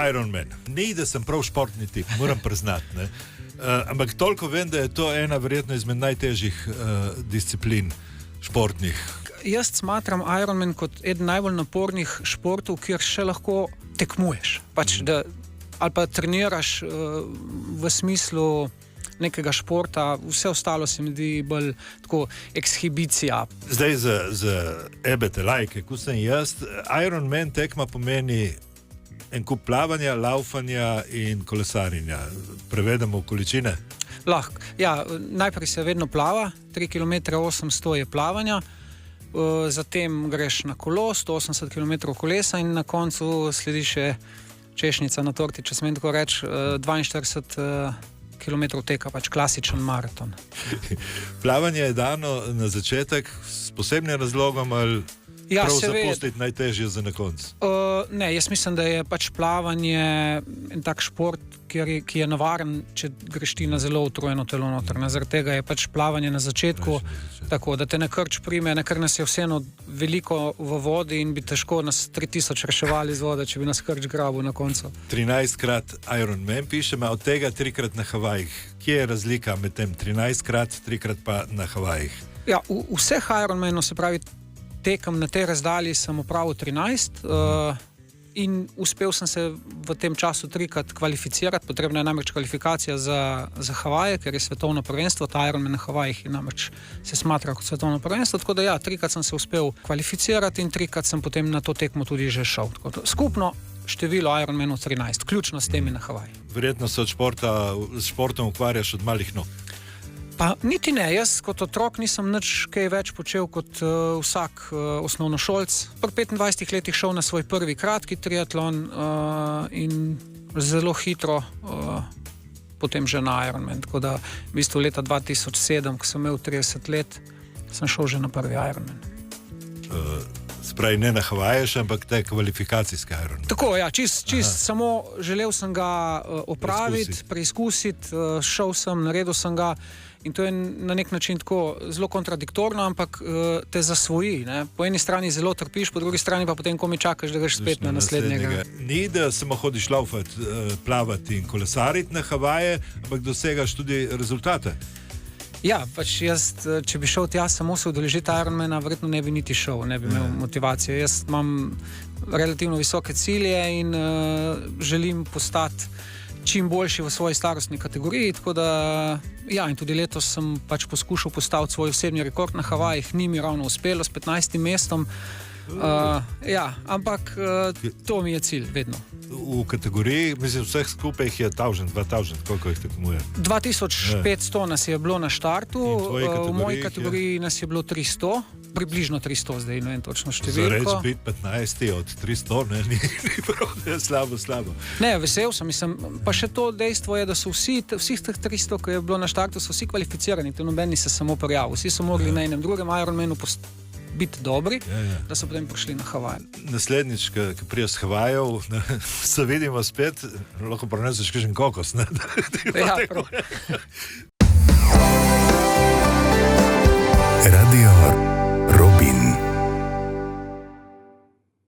Ironman. Ni, da sem prav športni tip, moram priznati. Ne? Ampak toliko vem, da je to ena verjetno izmed najtežjih disciplin športnih. Jaz smatram Ironman kot eden najbolj napornih športov, kjer še lahko tekmuješ. Ali pa treniraš v smislu nekega športa, vse ostalo se mi zdi bolj tako ekshibicija. Zdaj za ebete lajke, ko sem jaz, Ironman tekma pomeni en kup plavanja, laufanja in kolesarjenja. Prevedemo v količine? Lahko. Ja, najprej se vedno plava, 3 km 800 je plavanja, zatem greš na kolo, 180 km kolesa in na koncu sledi še češnjica na torti, če smem tako reči, 42 km teka, pač klasičen maraton. Plavanje je dano na začetek s posebnim razlogom ali prav zapustiti najtežje za na koncu? Ne, jaz mislim, da je pač plavanje en tak šport, ki je navaren, če greš ti na zelo utrujeno telo noter. Zaradi tega je pač plavanje na začetku, tako da te ne krč prime, ker nas je vseeno veliko v vodi in bi težko nas 3000 reševali iz vode, če bi nas krč grabil na koncu. 13-krat Ironman pišem, od tega 3-krat na Havajih. Kje je razlika med tem 13-krat, 3-krat pa na Havajih? Ja, vseh Ironmanov, se pravi, tekem na tej razdalji sem opravil 13 in uspel sem se v tem času 3-krat kvalificirati. Potrebna je namreč kvalifikacija za Havaje, ker je svetovno prvenstvo, ta Ironman na Havajih je namreč se smatra kot svetovno prvenstvo, tako da ja, 3-krat sem se uspel kvalificirati in 3-krat sem potem na to tekmo tudi že šel. Skupno število Ironmanov 13, ključno s temi na Havaji. Verjetno se s športom ukvarjaš od malih nog. Pa niti ne, jaz kot otrok nisem nič kaj več počel kot vsak osnovnošolc. Pri 25 letih šel na svoj prvi kratki triatlon in zelo hitro potem že na Ironman. Tako da v bistvu leta 2007, ko sem imel 30 let, sem šel že na prvi Ironman. Spravi ne na Havaješ, ampak te kvalifikacijske Ironman. Tako, ja, čist samo želel sem ga opraviti, preizkusiti, šel sem, naredil sem ga. In to je na nek način tako zelo kontradiktorno, ampak te zasvoji. Ne? Po eni strani zelo trpiš, po drugi strani pa potem komi čakaš, da greš spet na naslednjega. Ni, da samo hodiš laufati, plavati in kolesariti na Havaje, ampak dosegaš tudi rezultate. Ja, pač jaz, če bi šel tja samo se udeležiti Ironmana, verjetno ne bi niti šel, ne bi imel motivacije. Jaz imam relativno visoke cilje in želim postati čim boljši v svoji starostni kategoriji, tako da ja, in tudi letos sem pač poskušal postaviti svoj osebni rekord na Havajih, ni mi ravno uspelo s 15. mestom, ja, ampak to mi je cilj, vedno. V kategoriji, mislim, vseh skupaj je 2000, koliko jih tekmuje? 2500 nas je bilo na štartu, v moji kategoriji nas je bilo 300, približno 300 zdaj, ne vem točno številko. Za reč biti 15 od 300, ne, ni prav, da je slabo. Ne, vesel sem, mislim, pa še to dejstvo je, da so vseh teh 300, ko je bilo na štartu, so vsi kvalificirani, to nobeni se samo prijavili, vsi so mogli na enem drugem Ironmanu biti dobri, da so potem prišli na Havaje. Naslednjič, ko priješ z Havajev, se vidimo spet, lahko preneseš kakšen kokos, ne? Ja, prav. Radio Robin.